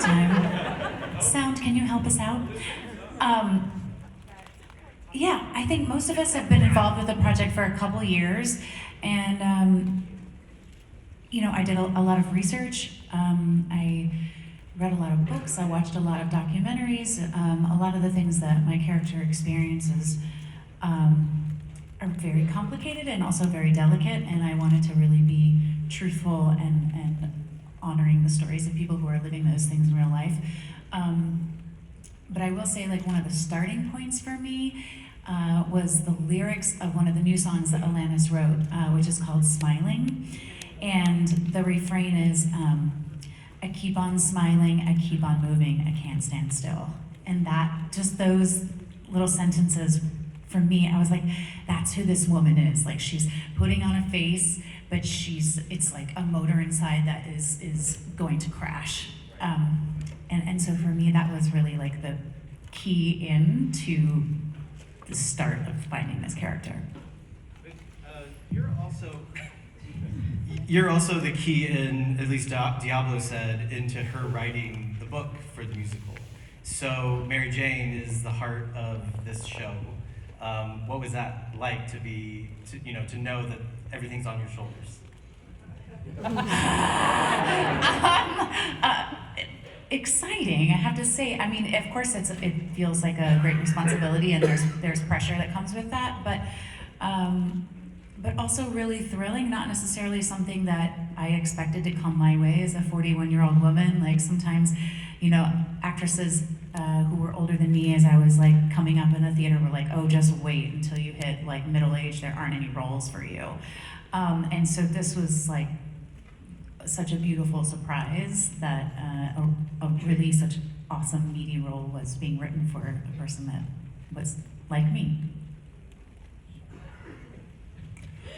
time. Sound, can you help us out? Yeah, I think most of us have been involved with the project for a couple years, and I did a lot of research. I read a lot of books. I watched a lot of documentaries. A lot of the things that my character experiences are very complicated and also very delicate, and I wanted to really be truthful and honoring the stories of people who are living those things in real life. But I will say, like, one of the starting points for me was the lyrics of one of the new songs that Alanis wrote, which is called Smiling. And the refrain is, I keep on smiling, I keep on moving, I can't stand still. And that, just those little sentences, for me, I was like, that's who this woman is. Like, she's putting on a face, but it's like a motor inside that is going to crash. And so for me, that was really like the key into the start of finding this character. You're also the key in, at least Diablo said, into her writing the book for the musical. So Mary Jane is the heart of this show. What was that like to know that everything's on your shoulders? Exciting, I have to say. I mean, of course, it feels like a great responsibility, and there's pressure that comes with that. But also really thrilling. Not necessarily something that I expected to come my way as a 41-year-old woman. Like sometimes, actresses who were older than me, as I was like coming up in the theater, were like, "Oh, just wait until you hit like middle age. There aren't any roles for you." And so this was like such a beautiful surprise that a really such awesome meaty role was being written for a person that was like me.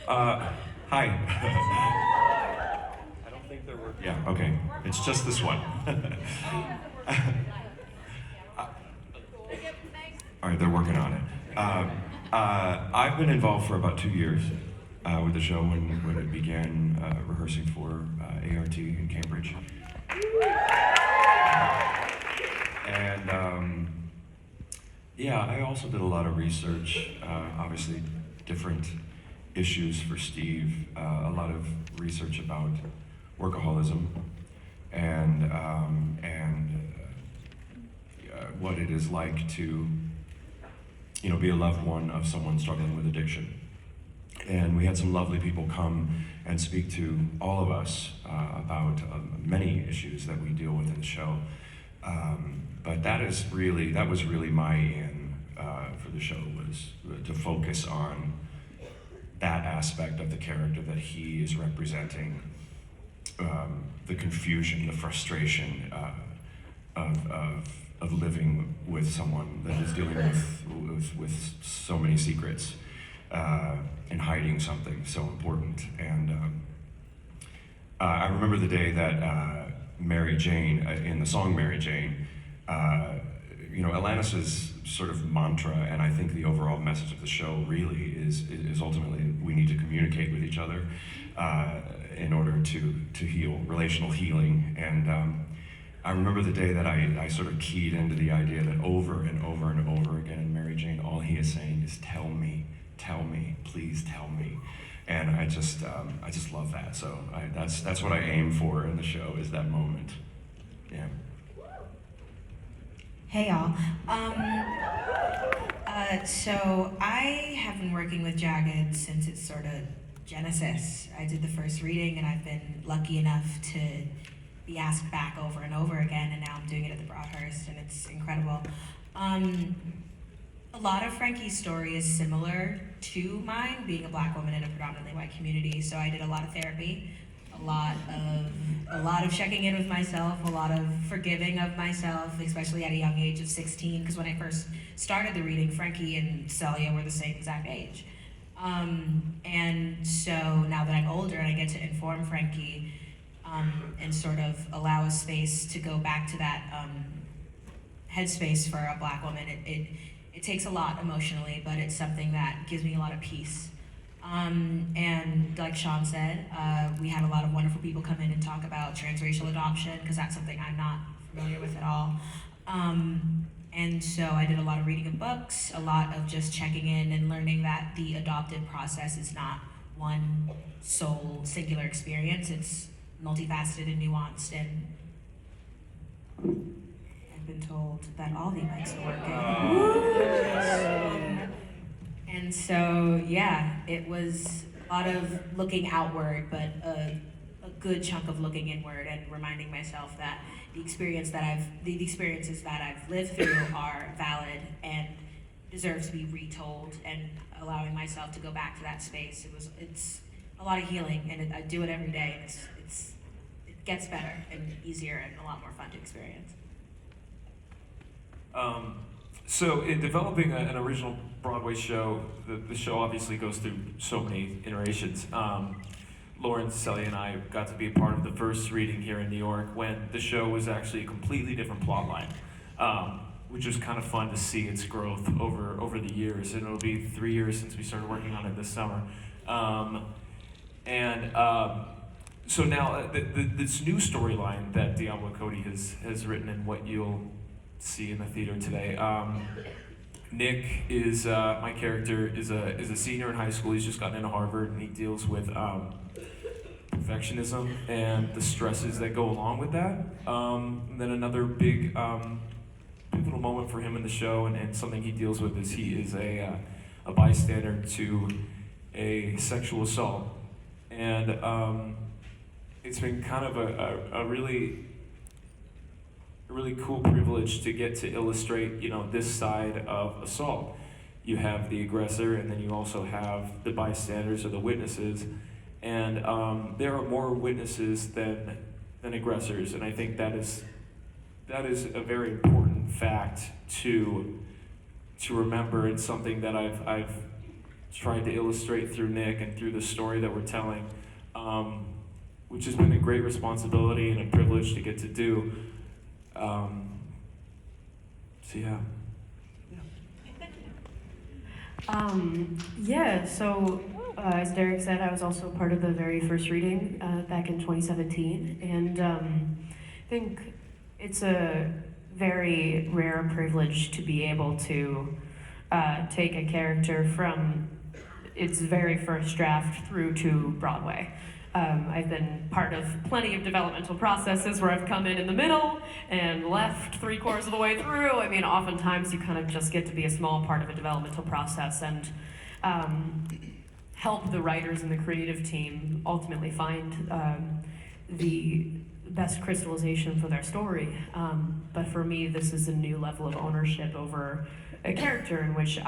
Hi. I don't think there were. Yeah, okay. It's just this one. All right, they're working on it. I've been involved for about 2 years with the show when it began rehearsing for ART in Cambridge. And I also did a lot of research, obviously different issues for Steve, a lot of research about workaholism and what it is like to be a loved one of someone struggling with addiction. And we had some lovely people come and speak to all of us about many issues that we deal with in the show. But that was really my in for the show, was to focus on that aspect of the character that he is representing, the confusion, the frustration of living with someone that is dealing with so many secrets and hiding something so important. And I remember the day that Mary Jane, in the song Mary Jane, Alanis's sort of mantra, and I think the overall message of the show really is ultimately we need to communicate with each other in order to heal, relational healing. And I remember the day that I sort of keyed into the idea that over and over and over again in Mary Jane, all he is saying is, tell me, please tell me. And I just love that. So that's what I aim for in the show, is that moment. Yeah. Hey y'all. So I have been working with Jagged since its sort of genesis. I did the first reading, and I've been lucky enough to be asked back over and over again, and now I'm doing it at the Broadhurst, and it's incredible. A lot of Frankie's story is similar to mine, being a Black woman in a predominantly white community. So I did a lot of therapy, a lot of checking in with myself, a lot of forgiving of myself, especially at a young age of 16, because when I first started the reading, Frankie and Celia were the same exact age. And so now that I'm older and I get to inform Frankie and sort of allow a space to go back to that headspace for a Black woman, it takes a lot emotionally, but it's something that gives me a lot of peace. And like Sean said, we had a lot of wonderful people come in and talk about transracial adoption, because that's something I'm not familiar with at all. And so I did a lot of reading of books, a lot of just checking in and learning that the adopted process is not one sole singular experience. It's multifaceted and nuanced, and I've been told that all the mics are working. And so, yeah, it was a lot of looking outward, but a good chunk of looking inward and reminding myself that the experiences that I've lived through are valid and deserve to be retold, and allowing myself to go back to that space. It's a lot of healing, and I do it every day, and it gets better and easier and a lot more fun to experience. So in developing an original Broadway show, the show obviously goes through so many iterations. Lauren, Selly, and I got to be a part of the first reading here in New York when the show was actually a completely different plot line, which was kind of fun to see its growth over the years. And it'll be 3 years since we started working on it this summer. So now this new storyline that Diablo Cody has written and what you'll see in the theater today. Nick is my character is a senior in high school. He's just gotten into Harvard, and he deals with perfectionism and the stresses that go along with that. And then another big pivotal moment for him in the show, and something he deals with, is he is a bystander to a sexual assault, and it's been kind of a really cool privilege to get to illustrate, this side of assault. You have the aggressor, and then you also have the bystanders or the witnesses, and there are more witnesses than aggressors, and I think that is a very important fact to remember. It's something that I've tried to illustrate through Nick and through the story that we're telling, which has been a great responsibility and a privilege to get to do. So as Derek said, I was also part of the very first reading back in 2017, and I think it's a very rare privilege to be able to take a character from its very first draft through to Broadway. I've been part of plenty of developmental processes where I've come in the middle and left 3/4 of the way through. I mean, oftentimes you kind of just get to be a small part of a developmental process and help the writers and the creative team ultimately find the best crystallization for their story. But for me, this is a new level of ownership over a character in which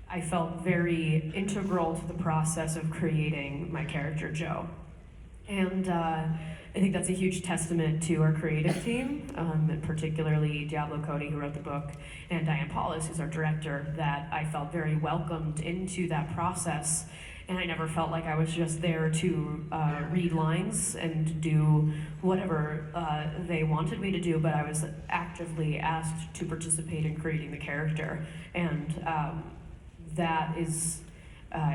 I felt very integral to the process of creating my character, Joe. And I think that's a huge testament to our creative team, and particularly Diablo Cody, who wrote the book, and Diane Paulus, who's our director, that I felt very welcomed into that process. And I never felt like I was just there to read lines and do whatever they wanted me to do, but I was actively asked to participate in creating the character. And that is,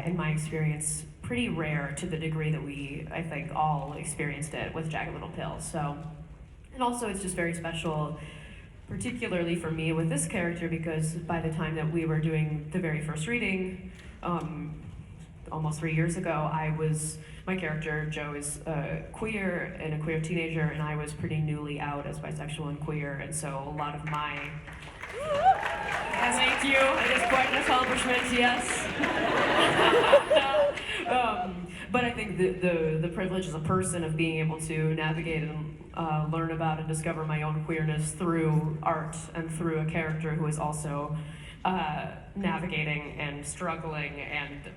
in my experience, pretty rare to the degree that we, I think, all experienced it with Jagged Little Pill. So, and also it's just very special, particularly for me with this character, because by the time that we were doing the very first reading, almost 3 years ago, my character, Joe, is queer and a queer teenager, and I was pretty newly out as bisexual and queer, and so a lot of my... Thank you. It is quite an accomplishment, yes. But I think the privilege as a person of being able to navigate and learn about and discover my own queerness through art and through a character who is also navigating and struggling and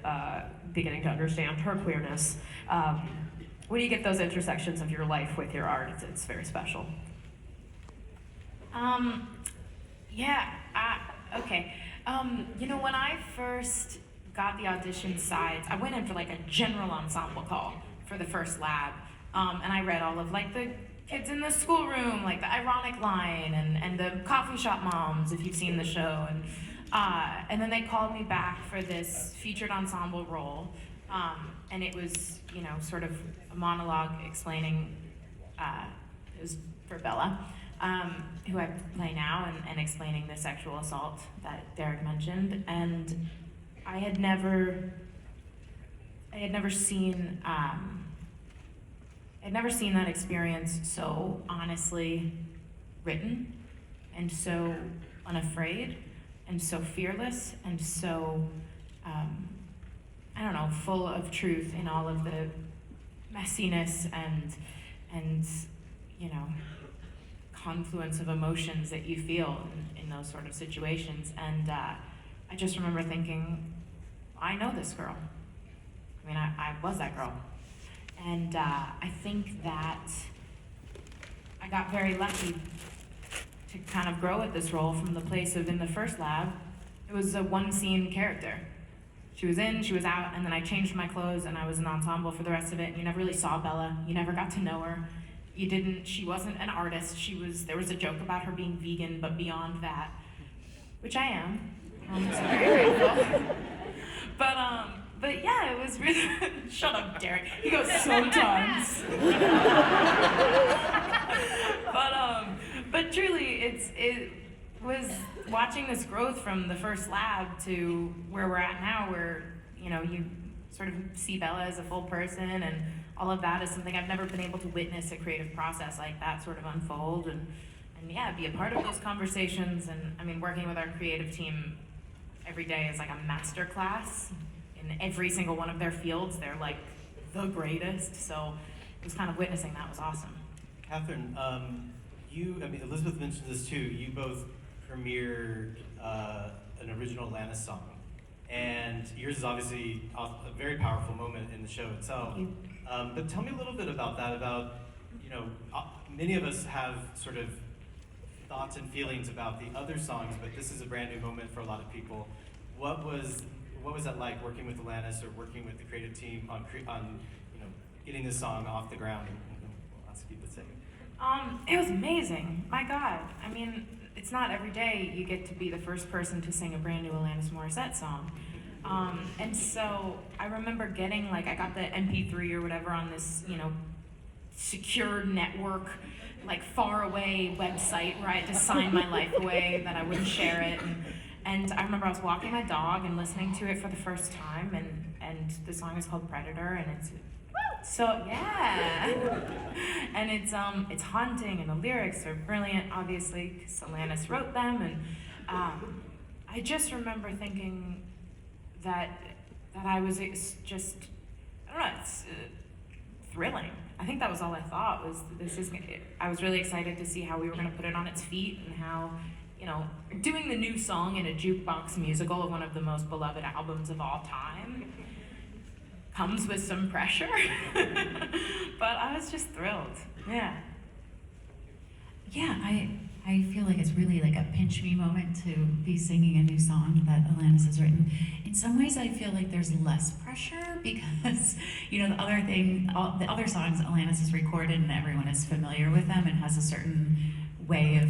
beginning to understand her queerness. When you get those intersections of your life with your art, it's very special. Okay. When I first got the audition sides, I went in for like a general ensemble call for the first lab, and I read all of like the kids in the schoolroom, like the ironic line, and the coffee shop moms, if you've seen the show, and And then they called me back for this featured ensemble role, and it was, you know, sort of a monologue explaining, it was for Bella, who I play now, and explaining the sexual assault that Derek mentioned. And I had never seen that experience so honestly written, and so unafraid, and so fearless, and so I don't know, full of truth in all of the messiness and you know, confluence of emotions that you feel in those sort of situations. And I just remember thinking, I know this girl. I mean, I was that girl. And I think that I got very lucky to kind of grow at this role from the place of, in the first lab, it was a one-scene character. She was in, she was out, and then I changed my clothes and I was an ensemble for the rest of it. And you never really saw Bella. You never got to know her. She wasn't an artist. There was a joke about her being vegan, but beyond that, which I am. I'm so very grateful. But yeah, it was really, shut up, Derek. He goes, sometimes. But truly, it was watching this growth from the first lab to where we're at now, where, you know, you sort of see Bella as a full person, and all of that is something I've never been able to witness a creative process like that sort of unfold, and yeah, be a part of those conversations. And I mean, working with our creative team every day is like a master class in every single one of their fields. They're like the greatest, so it was kind of witnessing that was awesome. Catherine, Elizabeth mentioned this too. You both premiered an original Alanis song, and yours is obviously a very powerful moment in the show itself. But tell me a little bit about that. About, you know, many of us have sort of thoughts and feelings about the other songs, but this is a brand new moment for a lot of people. What was that like, working with Alanis or working with the creative team on you know, getting this song off the ground? We'll ask you to sing. It was amazing. My God. I mean, it's not every day you get to be the first person to sing a brand new Alanis Morissette song. And so I remember getting, like, I got the MP3 or whatever on this, you know, secure network, like, far away website where I had to sign my life away that I wouldn't share it. And I remember I was walking my dog and listening to it for the first time, and the song is called Predator, and it's so, yeah. And it's haunting, and the lyrics are brilliant, obviously, because Alanis wrote them. And I just remember thinking that I was just, I don't know, it's thrilling. I think that was all I thought was, I was really excited to see how we were going to put it on its feet, and how, you know, doing the new song in a jukebox musical of one of the most beloved albums of all time comes with some pressure. But I was just thrilled. Yeah. Yeah, I feel like it's really like a pinch me moment to be singing a new song that Alanis has written. In some ways, I feel like there's less pressure because, you know, the other songs Alanis has recorded and everyone is familiar with them and has a certain way of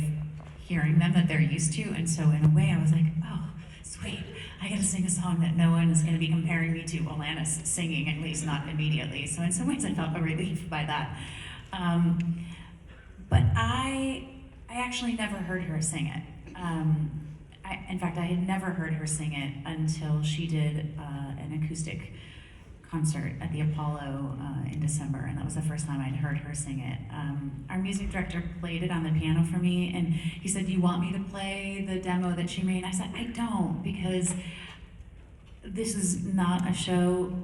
hearing them that they're used to. And so in a way, I was like, oh, sweet. I get to sing a song that no one is going to be comparing me to Alanis singing, at least not immediately. So in some ways, I felt a relief by that. But I actually never heard her sing it. In fact, I had never heard her sing it until she did an acoustic concert at the Apollo in December, and that was the first time I'd heard her sing it. Our music director played it on the piano for me, and he said, "Do you want me to play the demo that she made?" I said, "I don't, because this is not a show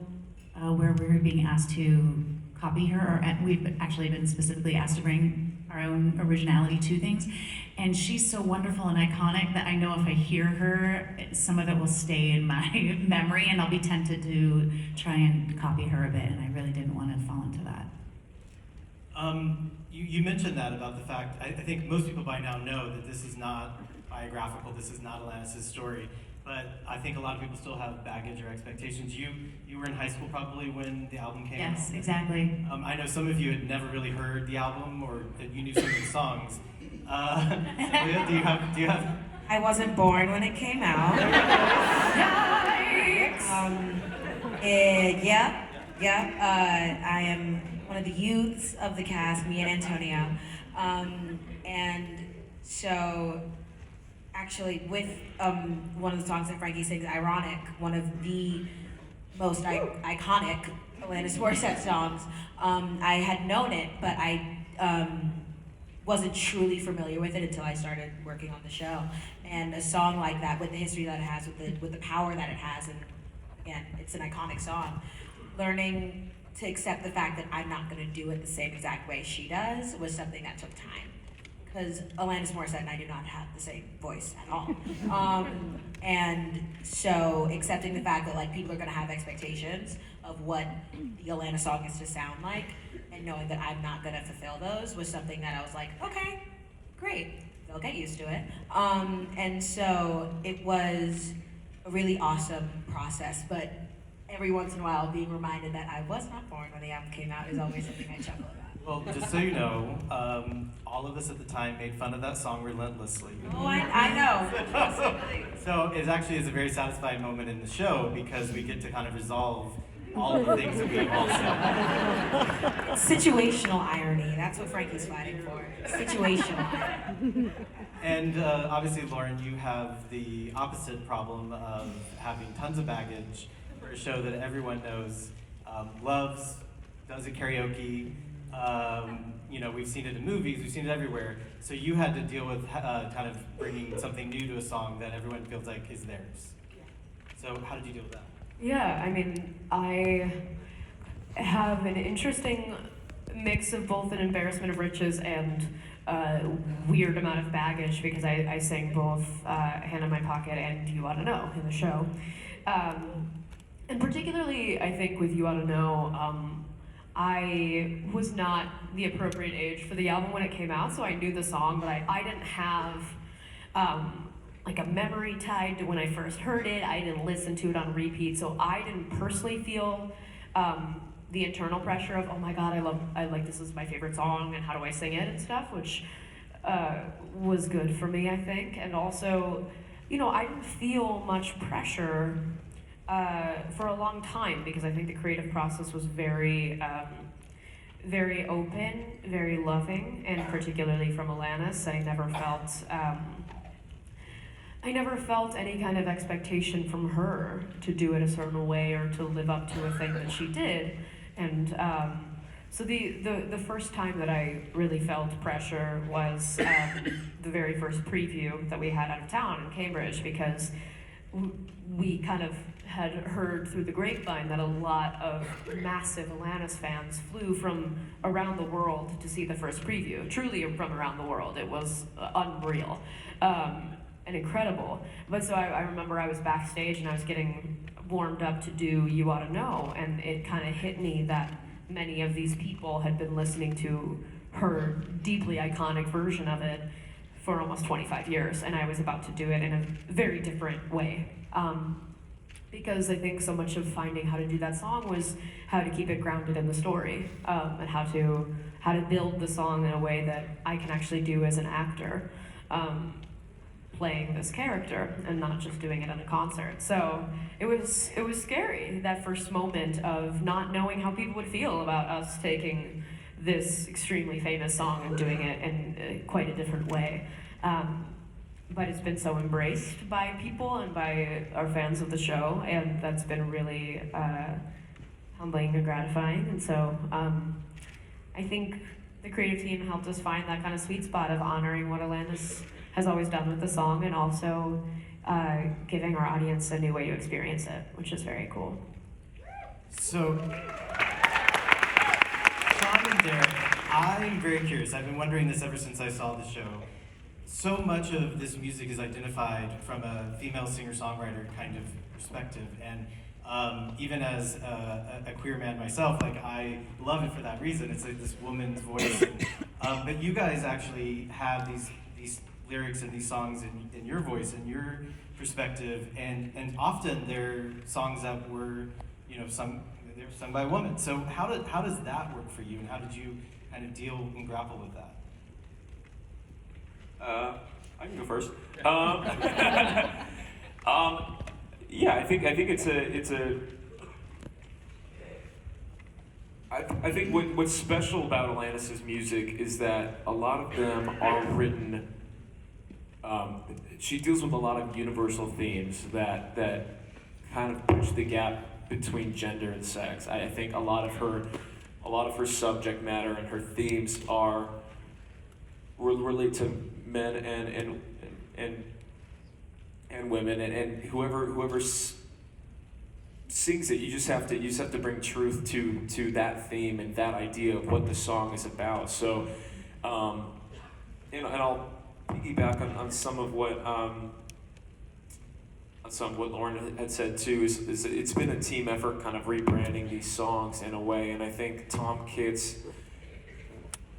where we're being asked to copy her, or we've actually been specifically asked to bring our own originality to things. And she's so wonderful and iconic that I know if I hear her, some of it will stay in my memory, and I'll be tempted to try and copy her a bit, and I really didn't want to fall into that." You mentioned that about the fact, I think most people by now know that this is not biographical, this is not Alanis' story, but I think a lot of people still have baggage or expectations. You were in high school probably when the album came out. Yes, exactly. I know some of you had never really heard the album, or that you knew some of the songs. Do you have I wasn't born when it came out. Yikes! I am one of the youths of the cast, me and Antonio. And so, actually, with one of the songs that Frankie sings, Ironic, one of the most iconic Alanis Morissette songs, I had known it, but I wasn't truly familiar with it until I started working on the show. And a song like that, with the history that it has, with the power that it has, and again, it's an iconic song. Learning to accept the fact that I'm not going to do it the same exact way she does was something that took time. Because Alanis Morissette and I do not have the same voice at all. And so accepting the fact that like people are going to have expectations of what the Alanis song is to sound like, and knowing that I'm not going to fulfill those was something that I was like, okay, great, they'll get used to it. And so it was a really awesome process, but every once in a while being reminded that I was not born when the album came out is always something I chuckle about. Well, just so you know, all of us at the time made fun of that song relentlessly. Oh, I know. Absolutely. So it actually is a very satisfying moment in the show because we get to kind of resolve all of the things that we've all said. Situational irony. That's what Frankie's fighting for. Situational irony. And obviously, Lauren, you have the opposite problem of having tons of baggage for a show that everyone knows, loves, does at karaoke. We've seen it in movies, we've seen it everywhere. So you had to deal with kind of bringing something new to a song that everyone feels like is theirs. So how did you deal with that? Yeah, I mean, I have an interesting mix of both an embarrassment of riches and weird amount of baggage because I sang both Hand in My Pocket and You Oughta Know in the show. And particularly, I think with You Oughta Know, I was not the appropriate age for the album when it came out, so I knew the song, but I didn't have like a memory tied to when I first heard it. I didn't listen to it on repeat, so I didn't personally feel the internal pressure of, oh my god, I like this is my favorite song and how do I sing it and stuff, which was good for me, I think. And also, I didn't feel much pressure for a long time because I think the creative process was very open, very loving, and particularly from Alanis, I never felt any kind of expectation from her to do it a certain way or to live up to a thing that she did. And so the first time that I really felt pressure was the very first preview that we had out of town in Cambridge, because we kind of had heard through the grapevine that a lot of massive Alanis fans flew from around the world to see the first preview. Truly from around the world. It was unreal. And incredible. But so I remember I was backstage and I was getting warmed up to do You Oughta Know, and it kind of hit me that many of these people had been listening to her deeply iconic version of it for almost 25 years, and I was about to do it in a very different way. Because I think so much of finding how to do that song was how to keep it grounded in the story, and how to build the song in a way that I can actually do as an actor. Playing this character and not just doing it in a concert. So it was scary, that first moment of not knowing how people would feel about us taking this extremely famous song and doing it in quite a different way. But it's been so embraced by people and by our fans of the show, and that's been really humbling and gratifying. And so I think the creative team helped us find that kind of sweet spot of honoring what Alanis has always done with the song, and also giving our audience a new way to experience it, which is very cool. So, Sean and Derek, I'm very curious. I've been wondering this ever since I saw the show. So much of this music is identified from a female singer-songwriter kind of perspective, and even as a queer man myself, like I love it for that reason. It's like this woman's voice. And, but you guys actually have these lyrics and these songs in your voice and your perspective, and often they're songs that were sung by a woman. So how does that work for you, and how did you kind of deal and grapple with that? I can go first. Yeah, I think I think what's special about Alanis's music is that a lot of them are written. She deals with a lot of universal themes that kind of bridge the gap between gender and sex. I think a lot of her subject matter and her themes are relate to men and women and whoever sings it. You just have to bring truth to that theme and that idea of what the song is about. So, and I'll piggyback on some of what Lauren had said too. Is it's been a team effort, kind of rebranding these songs in a way, and I think Tom Kitt's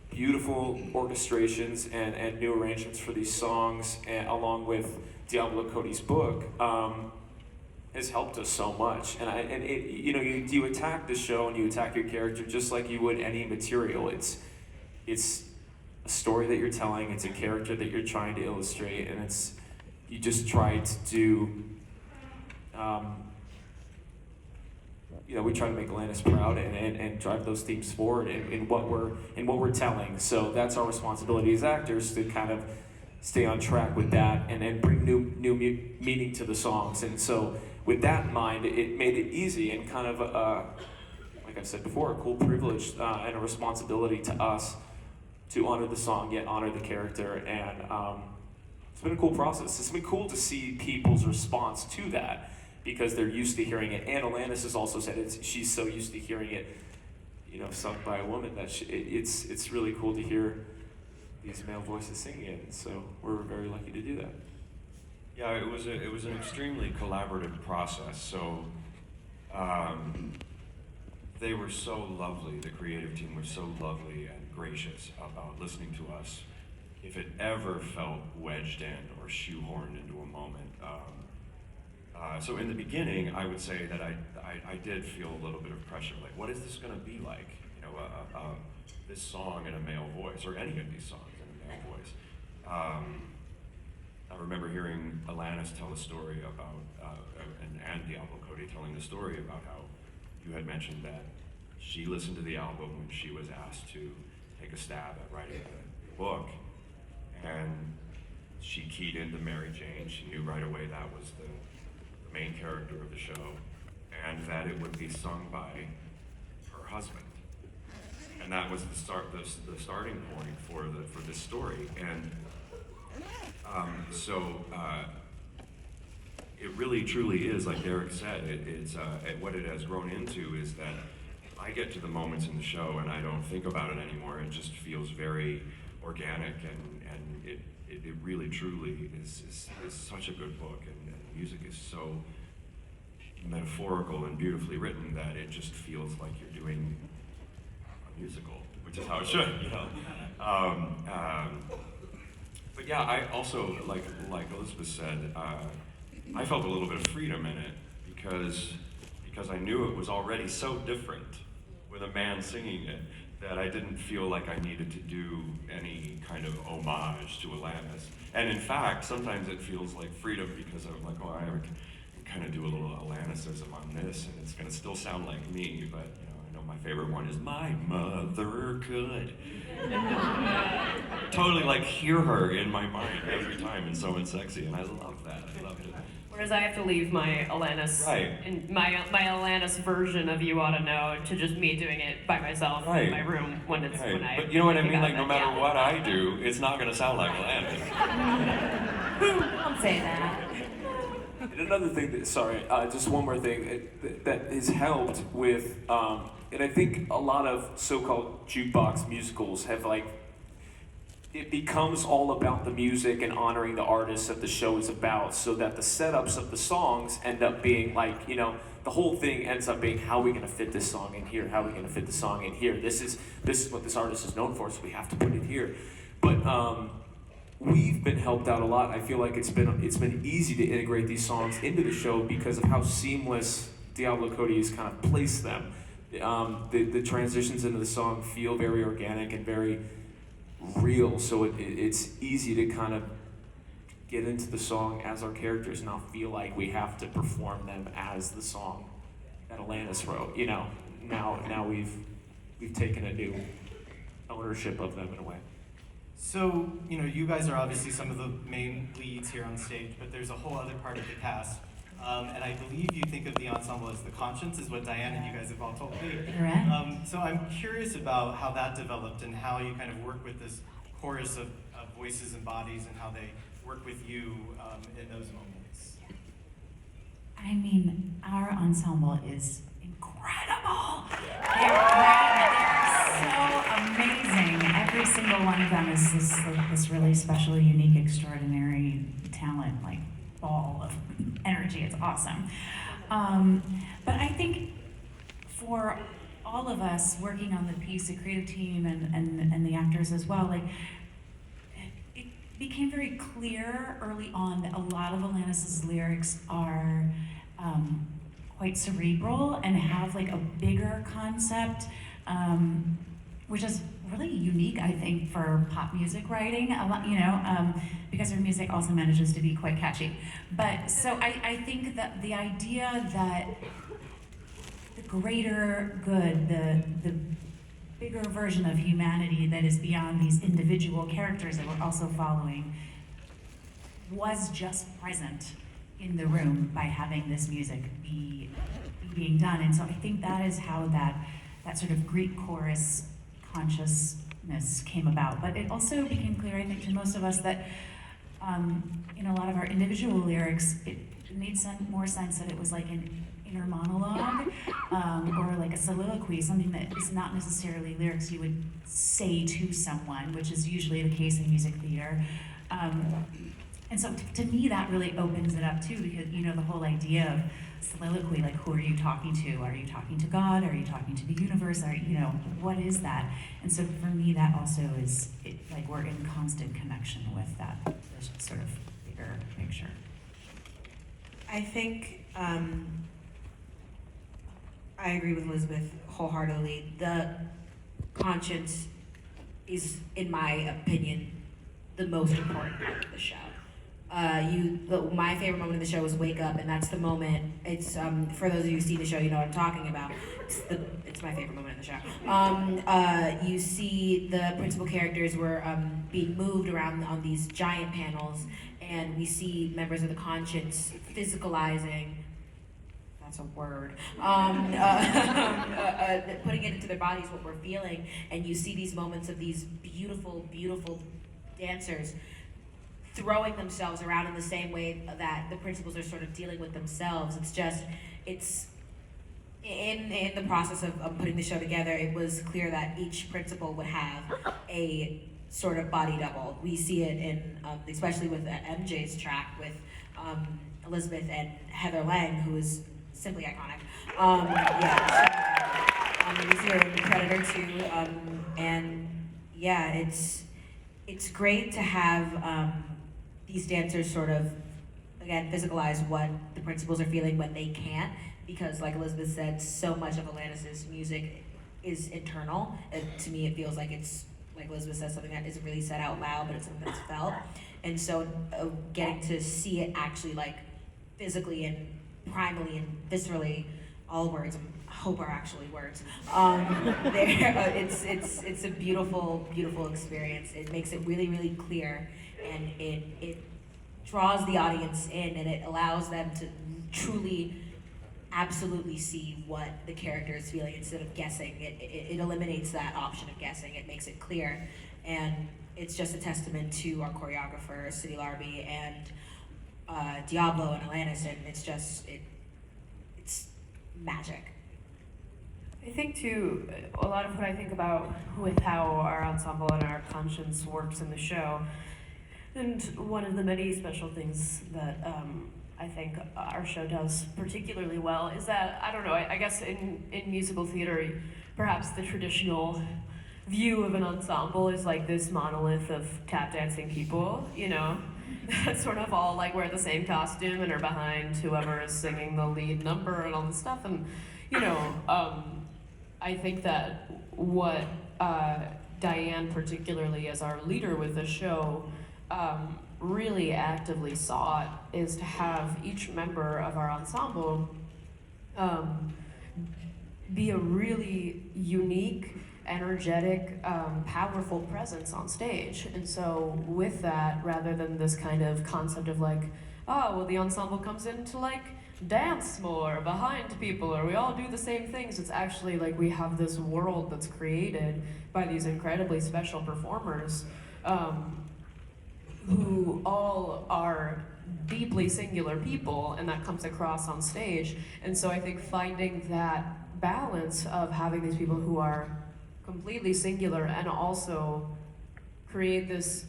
beautiful orchestrations and new arrangements for these songs, and along with Diablo Cody's book, has helped us so much. And you attack the show and you attack your character just like you would any material. It's a story that you're telling. It's a character that you're trying to illustrate, and you just try to do. We try to make Alanis proud and drive those themes forward in what we're telling. So that's our responsibility as actors, to kind of stay on track with that and bring new meaning to the songs. And so with that in mind, it made it easy and kind of like I've said before, a cool privilege and a responsibility to us to honor the song yet honor the character. And it's been a cool process. It's been cool to see people's response to that, because they're used to hearing it. And Alanis has also said she's so used to hearing it, sung by a woman, that it's really cool to hear these male voices singing it. And so we're very lucky to do that. Yeah, it was an extremely collaborative process. So they were so lovely. The creative team was so lovely and gracious about listening to us. If it ever felt wedged in or shoehorned into a moment. So in the beginning, I would say that I did feel a little bit of pressure. Like, what is this going to be like? This song in a male voice, or any of these songs in a male voice. I remember hearing Alanis tell a story about, and Diablo Cody telling the story about how you had mentioned that she listened to the album when she was asked to take a stab at writing the book, and she keyed into Mary Jane. She knew right away that was the main character of the show, and that it would be sung by her husband. And that was the starting point for this story. And it really truly is, like Derek said, it's what it has grown into is that I get to the moments in the show and I don't think about it anymore. It just feels very organic, and it really truly is such a good book, and the music is so metaphorical and beautifully written that it just feels like you're doing a musical, which is how it should, But yeah, I also, like Elizabeth said, I felt a little bit of freedom in it because I knew it was already so different with a man singing it, that I didn't feel like I needed to do any kind of homage to Alanis. And in fact, sometimes it feels like freedom because I'm like, I can kind of do a little Alanisism on this, and it's going to still sound like me, but I know my favorite one is "My Mother Could." Totally like hear her in my mind every time in So Unsexy, and I love that. I love it. Whereas I have to leave my Alanis, and my Alanis version of "You Oughta Know" to just me doing it by myself in my room when it's when I. But you know what I mean? Like no matter what I do, it's not going to sound like Alanis. Don't say that. And another thing just one more thing that has helped with, and I think a lot of so-called jukebox musicals have it becomes all about the music and honoring the artists that the show is about, so that the setups of the songs end up being the whole thing ends up being, how are we going to fit this song in here? How are we going to fit the song in here? This is what this artist is known for, so we have to put it here. But we've been helped out a lot. I feel like it's been easy to integrate these songs into the show because of how seamless Diablo Cody has kind of placed them. The transitions into the song feel very organic and very real, so it's easy to kind of get into the song as our characters, not feel like we have to perform them as the song that Alanis wrote. You know, now we've taken a new ownership of them in a way. So, you know, you guys are obviously some of the main leads here on stage, but there's a whole other part of the cast. And I believe you think of the ensemble as the conscience, is what Diane and you guys have all told me. Correct. So I'm curious about how that developed and how you kind of work with this chorus of voices and bodies and how they work with you in those moments. I mean, our ensemble is incredible. They're great. They're so amazing. Every single one of them is this really special, unique, extraordinary talent, like ball of energy. It's awesome. But I think for all of us working on the piece, the creative team and the actors as well, like it became very clear early on that a lot of Alanis's lyrics are quite cerebral and have like a bigger concept, which is really unique, I think, for pop music writing. A lot, because her music also manages to be quite catchy. But so I think that the idea that the greater good, the bigger version of humanity that is beyond these individual characters that we're also following was just present in the room by having this music be being done. And so I think that is how that sort of Greek chorus consciousness came about. But it also became clear, I think, to most of us that in a lot of our individual lyrics, it made more sense that it was like an inner monologue or like a soliloquy, something that is not necessarily lyrics you would say to someone, which is usually the case in music theater. And so to me, that really opens it up too, because the whole idea of soliloquy, like who are you talking to? Are you talking to God? Are you talking to the universe? What is that? And so for me, that also is like we're in constant connection with that sort of bigger picture. I think I agree with Elizabeth wholeheartedly. The conscience is, in my opinion, the most important part of the show. My favorite moment of the show is Wake Up, and that's the moment. It's for those of you who see the show, you know what I'm talking about. It's my favorite moment of the show. You see the principal characters were being moved around on these giant panels, and we see members of the conscience physicalizing. That's a word. Putting it into their bodies, what we're feeling, and you see these moments of these beautiful, beautiful dancers throwing themselves around in the same way that the principals are sort of dealing with themselves. It's in the process of putting the show together, it was clear that each principal would have a sort of body double. We see it in, especially with MJ's track with Elizabeth and Heather Lang, who is simply iconic. We see her in Predator too, and yeah, it's great to have these dancers sort of, again, physicalize what the principals are feeling when they can't, because like Elizabeth said, so much of Alanis's music is internal. And to me, it feels like it's, like Elizabeth says, something that isn't really said out loud, but it's something that's felt. And so getting to see it actually like physically and primally and viscerally, all words, I hope are actually words. It's a beautiful, beautiful experience. It makes it really, really clear, and it draws the audience in, and it allows them to truly, absolutely see what the character is feeling instead of guessing. It eliminates that option of guessing. It makes it clear, and it's just a testament to our choreographer, Cindy Larby, and Diablo and Alanis, and it's magic. I think too, a lot of what I think about with how our ensemble and our conscience works in the show, and one of the many special things that I think our show does particularly well is that, I don't know, I guess in musical theater, perhaps the traditional view of an ensemble is like this monolith of tap dancing people, that sort of all like wear the same costume and are behind whoever is singing the lead number and all this stuff. And, I think that what Diane, particularly as our leader with the show, really actively sought is to have each member of our ensemble be a really unique, energetic, powerful presence on stage. And so with that, rather than this kind of concept of like, oh, well, the ensemble comes in to like dance more behind people, or we all do the same things, it's actually like we have this world that's created by these incredibly special performers who all are deeply singular people, and that comes across on stage. And so I think finding that balance of having these people who are completely singular and also create this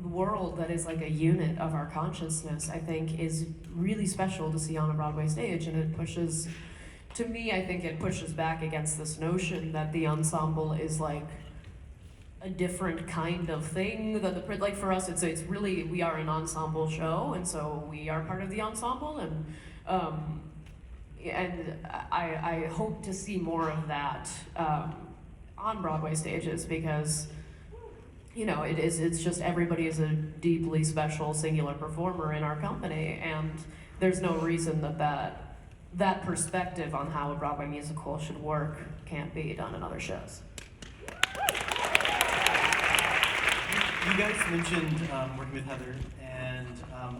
world that is like a unit of our consciousness, I think is really special to see on a Broadway stage. And it pushes, to me, I think it pushes back against this notion that the ensemble is like a different kind of thing. That the, like for us, it's really, we are an ensemble show, and so we are part of the ensemble, and I hope to see more of that on Broadway stages, because it's just everybody is a deeply special singular performer in our company, and there's no reason that perspective on how a Broadway musical should work can't be done in other shows. You guys mentioned working with Heather, and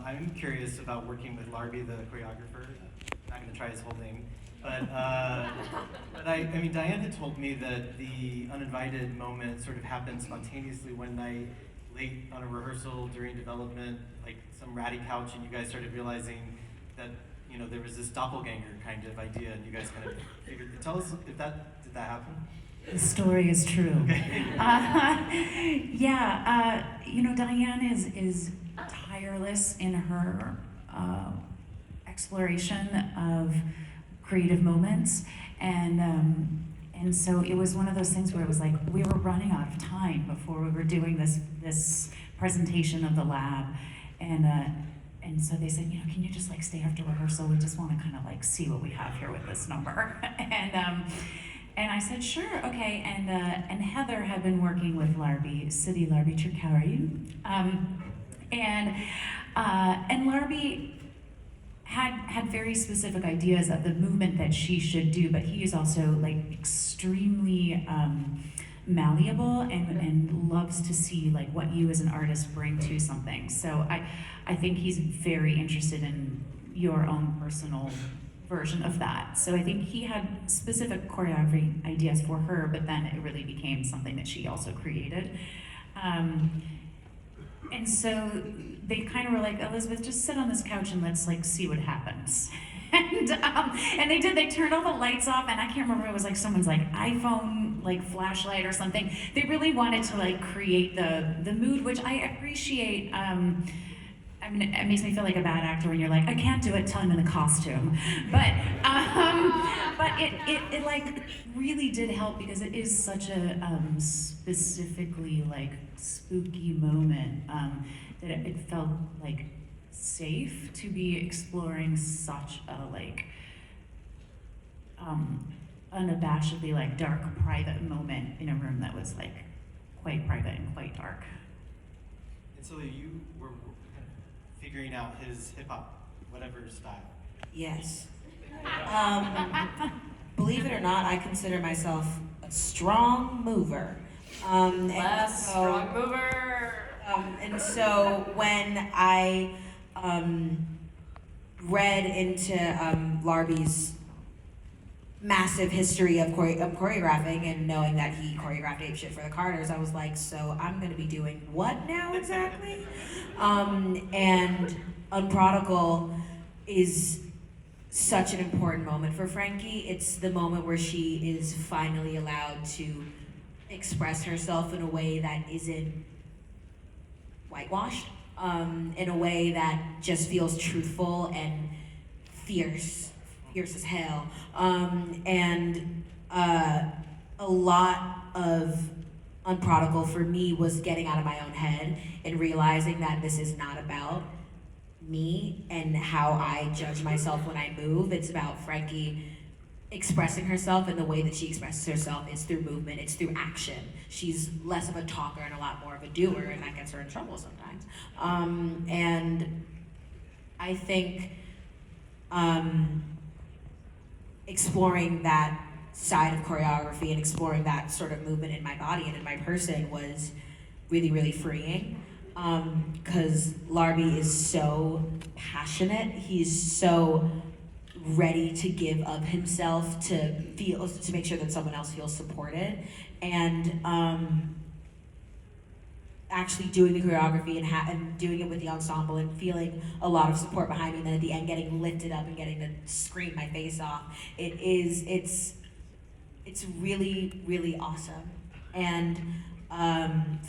I'm curious about working with Larby, the choreographer. I'm not going to try his whole name, but I mean, Diane had told me that the uninvited moment sort of happened spontaneously one night, late on a rehearsal during development, like some ratty couch, and you guys started realizing that there was this doppelganger kind of idea, and you guys kind of figured. Tell us if did that happen? The story is true. Okay. Diane is tireless in her exploration of creative moments, and so it was one of those things where it was like we were running out of time before we were doing this presentation of the lab, and so they said, can you just like stay after rehearsal? We just want to kind of like see what we have here with this number, and I said, sure, okay. And Heather had been working with Larby, City Larby Tricari, and Larby had very specific ideas of the movement that she should do, but he is also like extremely malleable and loves to see like what you as an artist bring to something. So I think he's very interested in your own personal version of that. So I think he had specific choreography ideas for her, but then it really became something that she also created. And so they kind of were like, Elizabeth, just sit on this couch and let's like see what happens. And they did. They turned all the lights off, and I can't remember. It was like someone's like iPhone like flashlight or something. They really wanted to like create the mood, which I appreciate. I mean, it makes me feel like a bad actor when you're like, I can't do it till I'm in a costume. But it like really did help, because it is such a specifically like spooky moment that it felt like safe to be exploring such a like unabashedly like dark private moment in a room that was like quite private and quite dark. And so you were kind of figuring out his hip hop, whatever style. Yes. Believe it or not, I consider myself a strong mover. Strong mover. And so when I read into Larby's massive history of choreographing and knowing that he choreographed ape shit for the Carters, I was like, so I'm gonna be doing what now exactly? And Unprodigal is such an important moment for Frankie. It's the moment where she is finally allowed to express herself in a way that isn't whitewashed, in a way that just feels truthful and fierce as hell. And a lot of Unprodigal for me was getting out of my own head and realizing that this is not about me and how I judge myself when I move. It's about Frankie expressing herself, and the way that she expresses herself is through movement, it's through action. She's less of a talker and a lot more of a doer, and that gets her in trouble sometimes. And I think exploring that side of choreography and exploring that sort of movement in my body and in my person was really, really freeing. Because Larby is so passionate, he's so ready to give of himself to make sure that someone else feels supported, and actually doing the choreography and doing it with the ensemble and feeling a lot of support behind me, and then at the end getting lifted up and getting to scream my face off. It's really, really awesome. And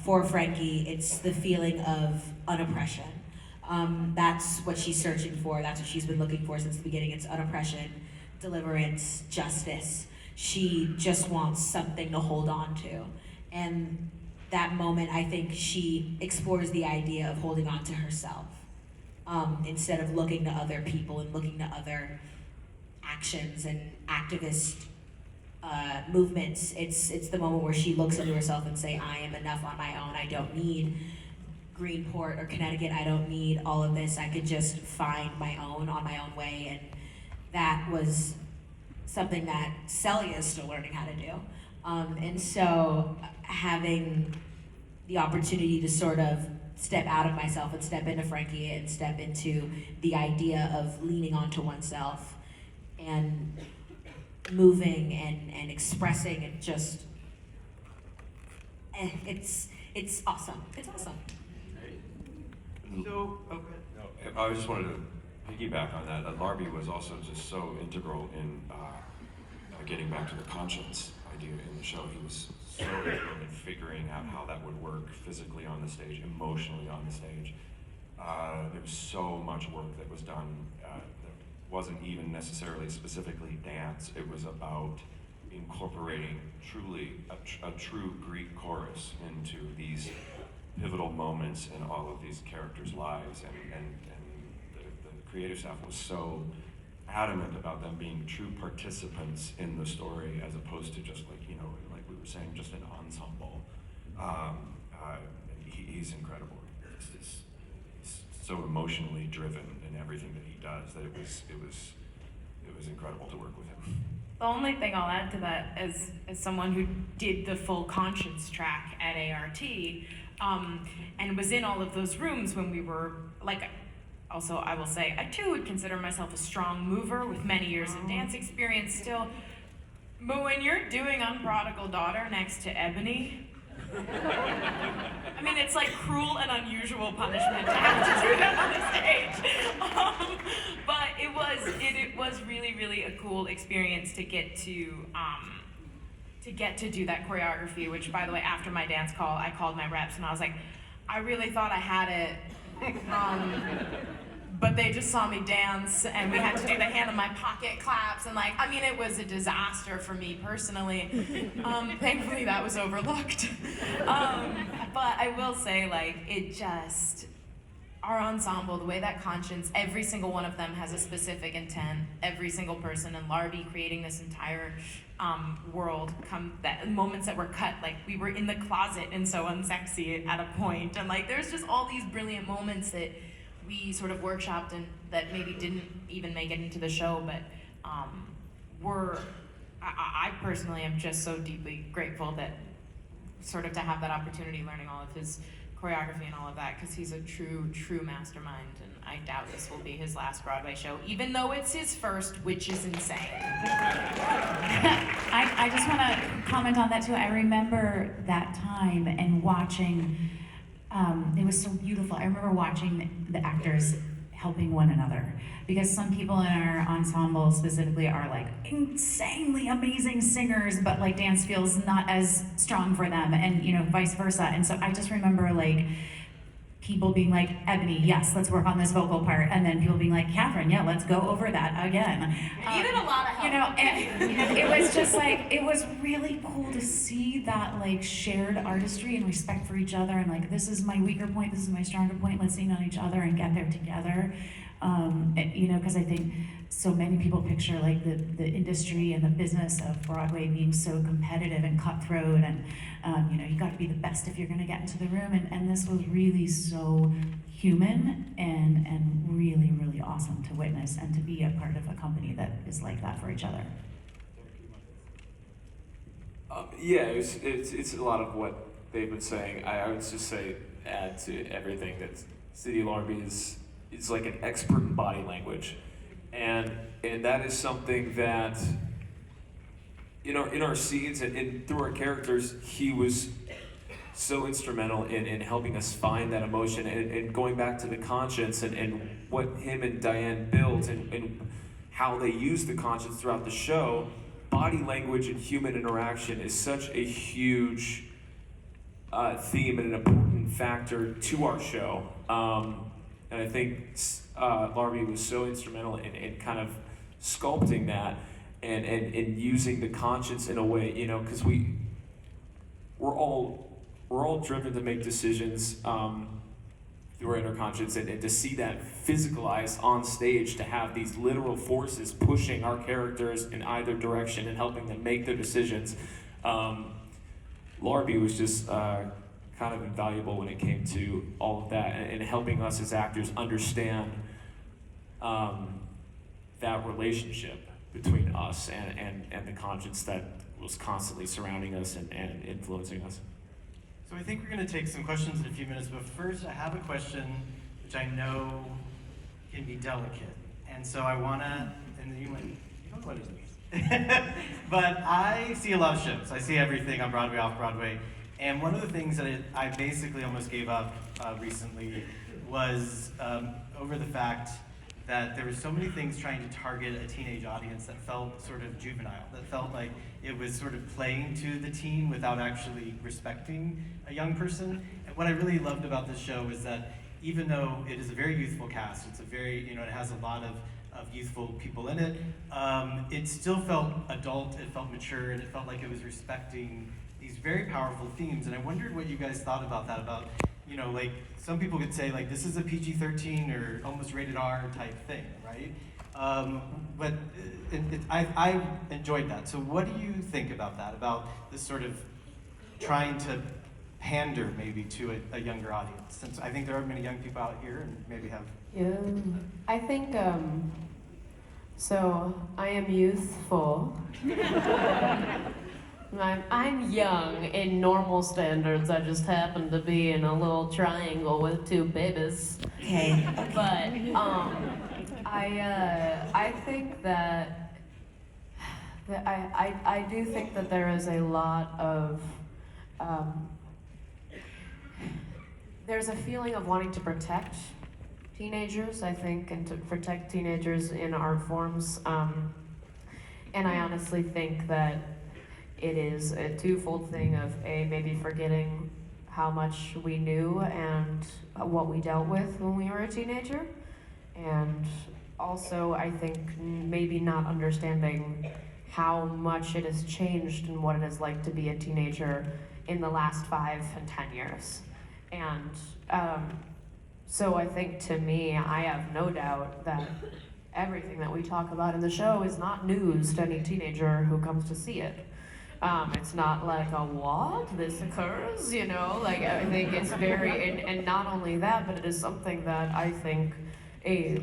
for Frankie, it's the feeling of unoppression. That's what she's searching for. That's what she's been looking for since the beginning. It's unoppression, deliverance, justice. She just wants something to hold on to. And that moment, I think she explores the idea of holding on to herself, instead of looking to other people and looking to other actions and activist movements. It's the moment where she looks into herself and say, I am enough on my own. I don't need Greenport or Connecticut. I don't need all of this. I could just find my own on my own way. And that was something that Celia is still learning how to do. And so having the opportunity to sort of step out of myself and step into Frankie and step into the idea of leaning onto oneself and moving and expressing and just, it's awesome. It's awesome. So, okay. No, I just wanted to piggyback on that. Larby was also just so integral in getting back to the conscience idea in the show. He was so integral in figuring out how that would work physically on the stage, emotionally on the stage. There was so much work that was done that wasn't even necessarily specifically dance. It was about incorporating truly a true Greek chorus into these pivotal moments in all of these characters' lives, and the creative staff was so adamant about them being true participants in the story, as opposed to just like we were saying, just an ensemble. He's incredible. He's so emotionally driven in everything that he does that it was incredible to work with him. The only thing I'll add to that, as someone who did the full conscience track at ART, and was in all of those rooms when we were, like, also I will say, I too would consider myself a strong mover with many years of dance experience still, but when you're doing Unprodigal Daughter next to Ebony, I mean, it's like cruel and unusual punishment to have to do that on the stage. But it was really, really a cool experience to get to do that choreography, which, by the way, after my dance call, I called my reps and I was like, I really thought I had it, but they just saw me dance and we had to do the hand in my pocket claps, and it was a disaster for me personally. Thankfully that was overlooked. But I will say, our ensemble, the way that conscience, every single one of them has a specific intent, every single person, and Larby creating this entire world, moments that were cut, like we were in the closet and so unsexy at a point, and there's just all these brilliant moments that we sort of workshopped and that maybe didn't even make it into the show, but I personally am just so deeply grateful that sort of to have that opportunity learning all of his choreography and all of that, because he's a true mastermind, and I doubt this will be his last Broadway show, even though it's his first, which is insane. I just want to comment on that too. I remember that time and watching, it was so beautiful. I remember watching the actors helping one another, because some people in our ensemble specifically are insanely amazing singers, but dance feels not as strong for them, and vice versa. And so I just remember people being like, Ebony, yes, let's work on this vocal part, and then people being like, Catherine, yeah, let's go over that again. You needed a lot of help. And it was just it was really cool to see that shared artistry and respect for each other, and this is my weaker point, this is my stronger point, let's lean on each other and get there together. You know, because I think so many people picture like the industry and the business of Broadway being so competitive and cutthroat, and you know, you got to be the best if you're going to get into the room. And this was really so human and really, really awesome to witness and to be a part of a company that is like that for each other. Yeah, it's a lot of what they've been saying. I would just say, add to everything, that City Larby is like an expert in body language, and that is something that in our scenes and through our characters, he was so instrumental in helping us find that emotion, and going back to the conscience and what him and Diane built, and how they use the conscience throughout the show. Body language and human interaction is such a huge theme and an important factor to our show. And I think Larby was so instrumental in kind of sculpting that and using the conscience in a way, you know, because we're all driven to make decisions through our inner conscience, and to see that physicalized on stage, to have these literal forces pushing our characters in either direction and helping them make their decisions. Larby was just kind of invaluable when it came to all of that, and helping us as actors understand that relationship between us and the conscience that was constantly surrounding us and influencing us. So I think we're going to take some questions in a few minutes, but first I have a question which I know can be delicate. And so I want to, and you don't know what it is. But I see a lot of shows. I see everything on Broadway, off Broadway. And one of the things that I basically almost gave up recently was over the fact that there were so many things trying to target a teenage audience that felt sort of juvenile, that felt like it was sort of playing to the teen without actually respecting a young person. And what I really loved about this show is that even though it is a very youthful cast, it's a very, you know, it has a lot of youthful people in it, it still felt adult, it felt mature, and it felt like it was respecting these very powerful themes. And I wondered what you guys thought about that, about, you know, like, some people could say, like, this is a PG-13 or almost rated R type thing, right? But I enjoyed that. So what do you think about that, about this sort of trying to pander maybe to a younger audience? Since I think there are many young people out here and maybe have... Yeah, I think, so I am youthful. I'm young in normal standards. I just happen to be in a little triangle with two babies. Okay. But I think that I do think that there is a lot of there's a feeling of wanting to protect teenagers, I think, and to protect teenagers in art forms. And I honestly think that it is a twofold thing of maybe forgetting how much we knew and what we dealt with when we were a teenager, and also I think maybe not understanding how much it has changed and what it is like to be a teenager in the last 5 and 10 years. And so I think, to me, I have no doubt that everything that we talk about in the show is not news to any teenager who comes to see it. It's not like a what? This occurs, you know? Like, I think it's very, and not only that, but it is something that I think a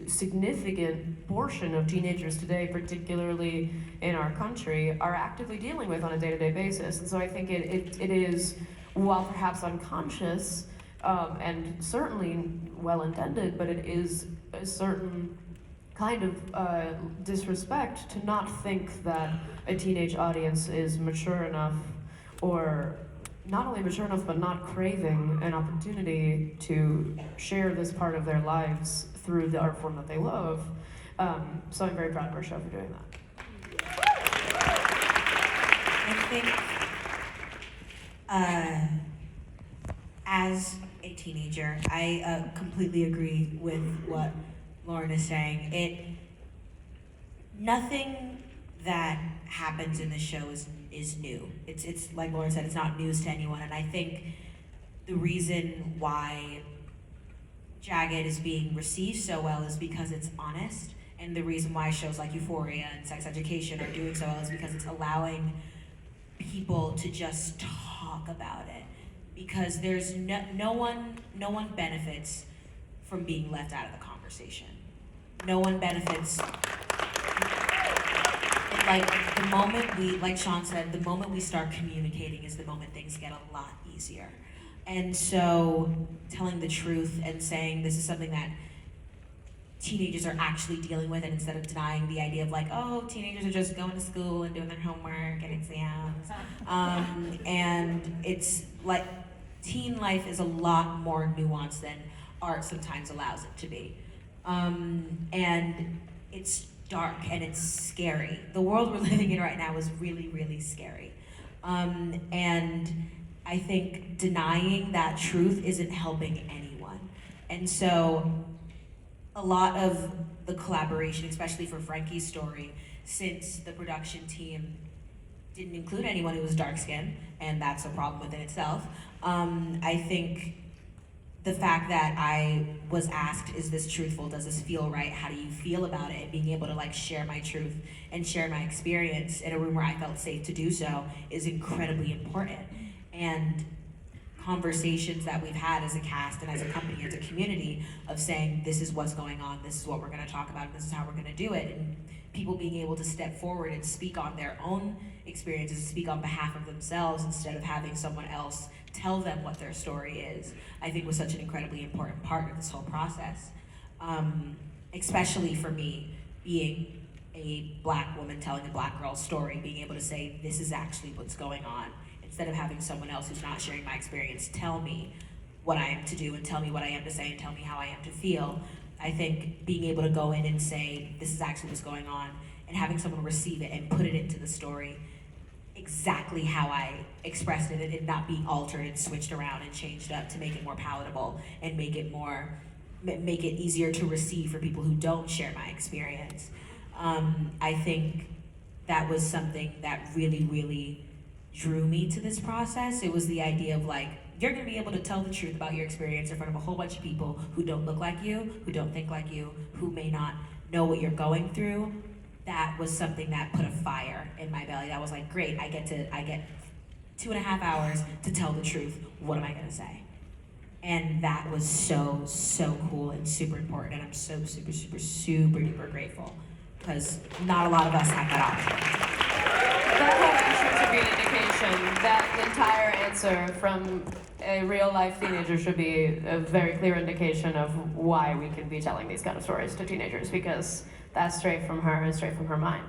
significant portion of teenagers today, particularly in our country, are actively dealing with on a day-to-day basis. And so I think it is, while perhaps unconscious, and certainly well-intended, but it is a certain kind of disrespect to not think that a teenage audience is mature enough, or not only mature enough, but not craving an opportunity to share this part of their lives through the art form that they love. So I'm very proud of our show for doing that. I think as a teenager, I completely agree with what Lauren is saying. Nothing that happens in the show is new. It's like Lauren said, it's not news to anyone. And I think the reason why Jagged is being received so well is because it's honest, and the reason why shows like Euphoria and Sex Education are doing so well is because it's allowing people to just talk about it, because there's no one benefits from being left out of the conversation. No one benefits. Like the moment we, like Sean said, the moment we start communicating is the moment things get a lot easier. And so telling the truth and saying this is something that teenagers are actually dealing with, and instead of denying the idea of like, oh, teenagers are just going to school and doing their homework and exams. And it's like, teen life is a lot more nuanced than art sometimes allows it to be. And it's dark and it's scary. The world we're living in right now is really, really scary. And I think denying that truth isn't helping anyone. And so a lot of the collaboration, especially for Frankie's story, since the production team didn't include anyone who was dark-skinned, and that's a problem within itself, I think the fact that I was asked, is this truthful, does this feel right, how do you feel about it, and being able to like share my truth and share my experience in a room where I felt safe to do so is incredibly important. And conversations that we've had as a cast and as a company, as a community, of saying this is what's going on, this is what we're going to talk about, this is how we're going to do it, and people being able to step forward and speak on their own experiences, speak on behalf of themselves instead of having someone else tell them what their story is, I think was such an incredibly important part of this whole process. Especially for me, being a Black woman telling a Black girl's story, being able to say this is actually what's going on, instead of having someone else who's not sharing my experience tell me what I am to do and tell me what I am to say and tell me how I am to feel. I think being able to go in and say this is actually what's going on, and having someone receive it and put it into the story exactly how I expressed it, and it not being altered and switched around and changed up to make it more palatable and make it easier to receive for people who don't share my experience. I think that was something that really, really drew me to this process. It was the idea of like, you're gonna be able to tell the truth about your experience in front of a whole bunch of people who don't look like you, who don't think like you, who may not know what you're going through. That was something that put a fire in my belly. That was like, great, I get 2.5 hours to tell the truth. What am I gonna say? And that was so, so cool and super important. And I'm so super, super, super duper grateful, because not a lot of us have that option. That should be an indication that the entire answer from a real life teenager should be a very clear indication of why we can be telling these kind of stories to teenagers, because that's straight from her and straight from her mind.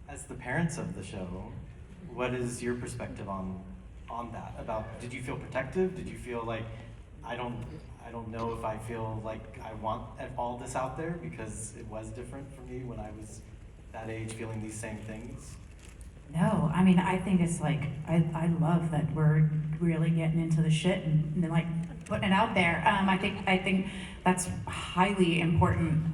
As the parents of the show, what is your perspective on that? About, did you feel protective? Did you feel like, I don't know if I feel like I want all this out there, because it was different for me when I was that age feeling these same things? No, I mean, I think it's like, I love that we're really getting into the shit and like putting it out there. I think that's highly important.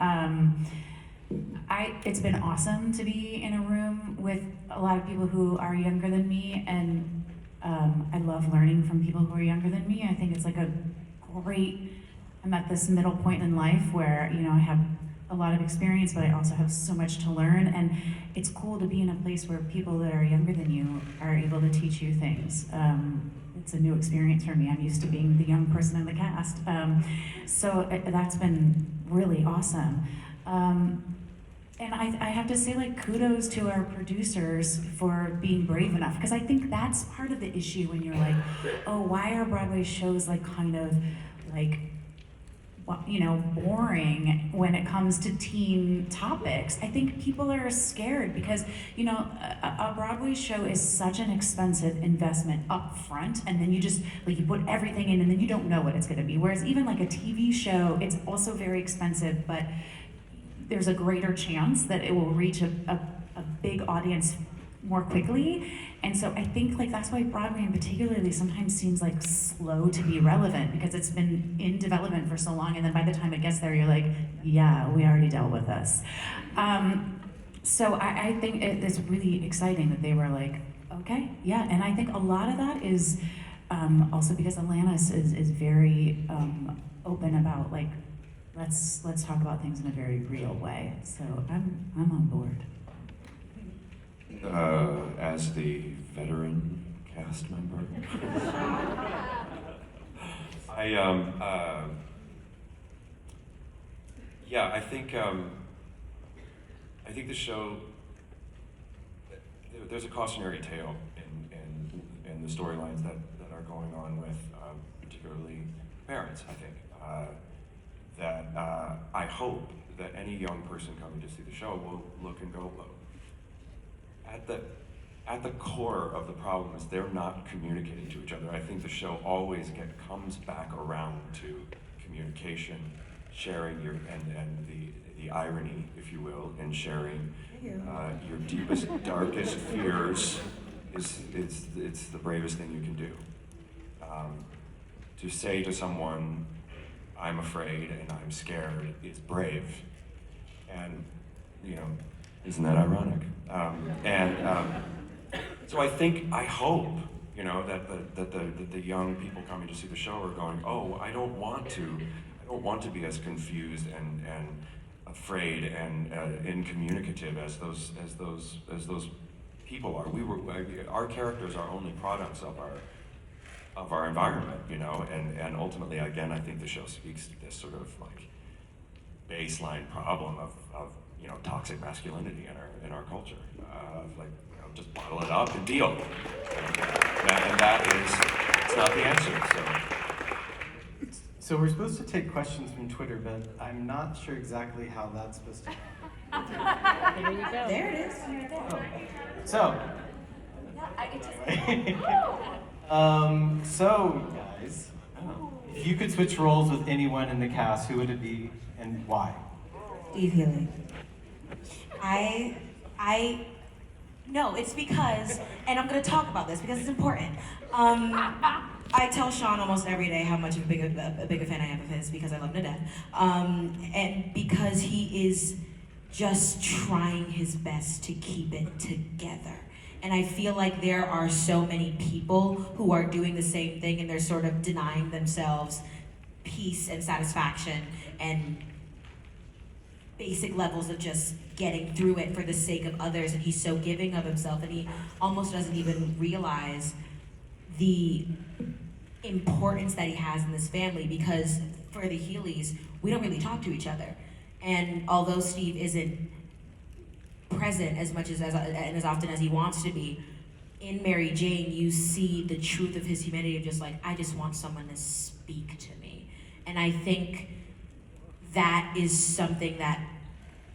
It's been awesome to be in a room with a lot of people who are younger than me, and I love learning from people who are younger than me. I think it's like I'm at this middle point in life where, you know, I have a lot of experience, but I also have so much to learn, and it's cool to be in a place where people that are younger than you are able to teach you things. It's a new experience for me. I'm used to being the young person in the cast. So that's been really awesome. And I have to say, like, kudos to our producers for being brave enough, because I think that's part of the issue when you're like, oh, why are Broadway shows like kind of like, you know, boring when it comes to teen topics? I think people are scared because, you know, a Broadway show is such an expensive investment up front, and then you just, like, you put everything in and then you don't know what it's gonna be. Whereas even like a TV show, it's also very expensive, but there's a greater chance that it will reach a big audience more quickly. And so I think like that's why Broadway in particularly sometimes seems like slow to be relevant, because it's been in development for so long, and then by the time it gets there, you're like, yeah, we already dealt with this. So I think it's really exciting that they were like, okay, yeah. And I think a lot of that is also because Alanis is very open open about like, let's talk about things in a very real way. So I'm on board. As the veteran cast member, yeah, I think the show, there's a cautionary tale in the storylines that are going on with particularly parents, I think, that I hope that any young person coming to see the show will look and go, look, at the core of the problem is they're not communicating to each other. I think the show always comes back around to communication, sharing and the irony, if you will, in sharing your deepest, darkest fears it's the bravest thing you can do. To say to someone, I'm afraid and I'm scared is brave. And, isn't that ironic? So I hope, that the young people coming to see the show are going, oh, I don't want to be as confused and afraid and incommunicative as those people are. Our characters are only products of our environment, and ultimately, again, I think the show speaks to this sort of like baseline problem of toxic masculinity in our culture, just bottle it up and deal, and it's not the answer. So we're supposed to take questions from Twitter, but I'm not sure exactly how that's supposed to happen. There you go. There it is. Right there. Oh. So. Yeah, I get to So guys, if you could switch roles with anyone in the cast, who would it be and why? Steve Healy. No, it's because, and I'm going to talk about this because it's important. I tell Sean almost every day how much of a big a fan I am of his because I love him to death. And because he is just trying his best to keep it together. And I feel like there are so many people who are doing the same thing and they're sort of denying themselves peace and satisfaction and basic levels of just getting through it for the sake of others, and he's so giving of himself, and he almost doesn't even realize the importance that he has in this family, because for the Healys, we don't really talk to each other. And although Steve isn't present as much and as often as he wants to be, in Mary Jane, you see the truth of his humanity of just like, I just want someone to speak to me. And I think that is something that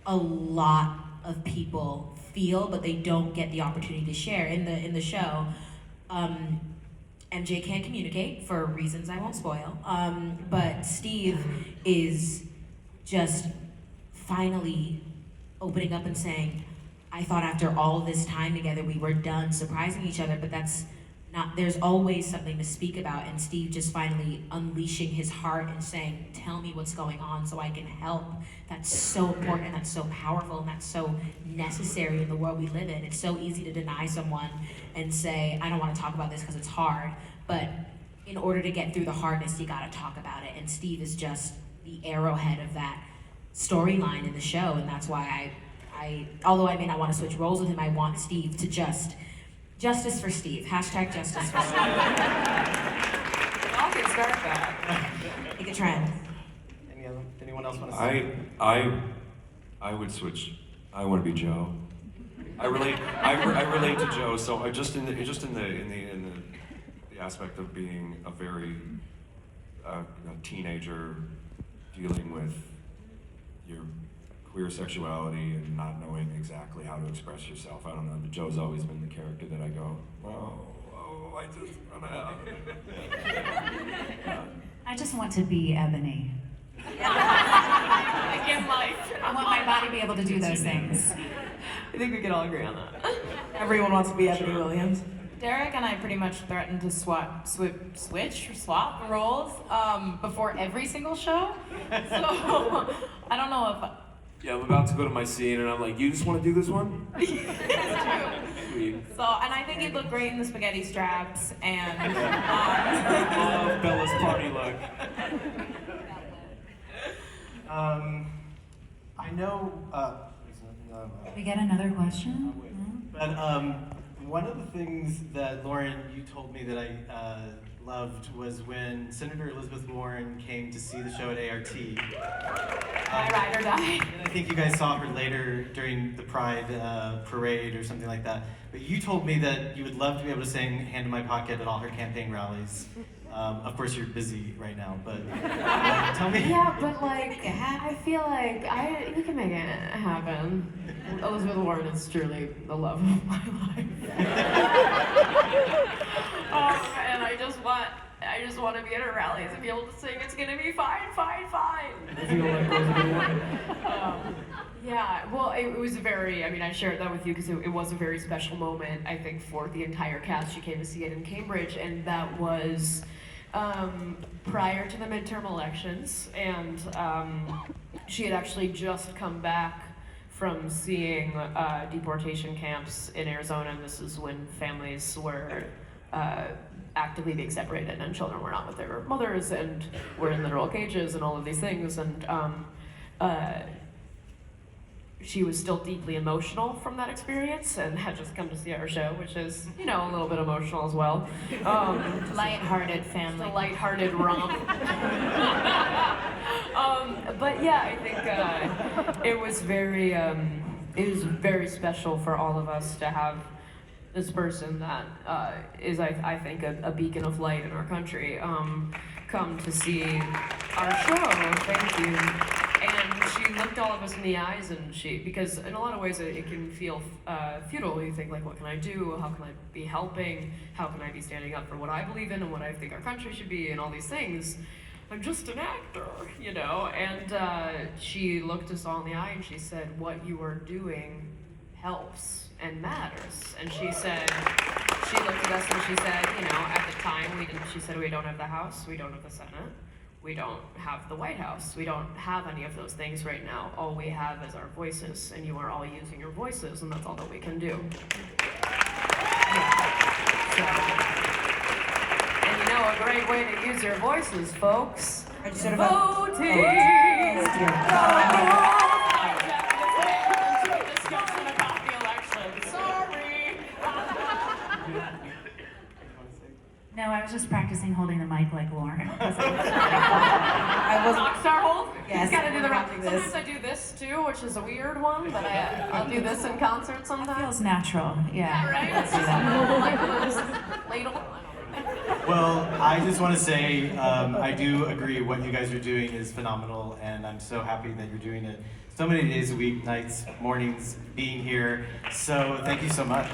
a lot of people feel, but they don't get the opportunity to share. In the show, MJ can't communicate for reasons I won't spoil, but Steve is just finally opening up and saying, I thought after all this time together we were done surprising each other, but that's not, there's always something to speak about, and Steve just finally unleashing his heart and saying, tell me what's going on so I can help. That's so important, and that's so powerful, and that's so necessary in the world we live in. It's so easy to deny someone and say, I don't want to talk about this because it's hard, but in order to get through the hardness, you gotta talk about it, and Steve is just the arrowhead of that storyline in the show, and that's why although I may not want to switch roles with him, I want Steve to justice for Steve. Hashtag justice for Steve. I'll get started that. Make a trend. Anyone else want to say? I would switch. I want to be Joe. I relate to Joe. So just in the aspect of being a very a teenager dealing with your queer sexuality and not knowing exactly how to express yourself. I don't know, but Joe's always been the character that I go, I just want to. I just want to be Ebony. I want my body to be able to do those things. I think we can all agree on that. Everyone wants to be Ebony Williams. Derek and I pretty much threatened to swap roles before every single show. So I don't know if. Yeah, I'm about to go to my scene, and I'm like, you just want to do this one? It's true. Sweet. So, and I think you'd look great in the spaghetti straps and. I love Bella's party look. I know. We get another question? But one of the things that Lauren, you told me that I loved was when Senator Elizabeth Warren came to see the show at ART. My ride or die. And I think you guys saw her later during the Pride parade or something like that. But you told me that you would love to be able to sing "Hand in My Pocket" at all her campaign rallies. Of course, you're busy right now, but tell me. Yeah, but like, I feel like we can make it happen. Elizabeth Warren is truly the love of my life. And I just want to be at her rallies and be able to sing "It's Gonna Be Fine, Fine, Fine." I feel like Elizabeth Warren. Yeah, well, it was a very, I shared that with you because it was a very special moment, I think, for the entire cast. She came to see it in Cambridge, and that was prior to the midterm elections, and she had actually just come back from seeing deportation camps in Arizona, and this is when families were actively being separated and children were not with their mothers and were in literal cages and all of these things, and she was still deeply emotional from that experience and had just come to see our show, which is, a little bit emotional as well. Light-hearted family. It's a light-hearted romp. But yeah, I think it was very special for all of us to have this person that is, I think, a beacon of light in our country come to see our show. Thank you. And she looked all of us in the eyes, and because in a lot of ways it can feel futile. You think, like, what can I do? How can I be helping? How can I be standing up for what I believe in and what I think our country should be and all these things? I'm just an actor, And she looked us all in the eye and she said, what you are doing helps and matters. And she looked at us and she said, at the time, she said, we don't have the House, we don't have the Senate. We don't have the White House. We don't have any of those things right now. All we have is our voices, and you are all using your voices, and that's all that we can do. And a great way to use your voices, folks. Voting! No, I was just practicing holding the mic like Lauren. I was rockstar hold? Yes, You gotta do the rock. this. Sometimes I do this too, which is a weird one, but I'll do this in concert sometimes. Feels natural, yeah. Right? Let's do that. Like ladle. Well, I just want to say I do agree what you guys are doing is phenomenal, and I'm so happy that you're doing it so many days a week, nights, mornings, being here. So thank you so much.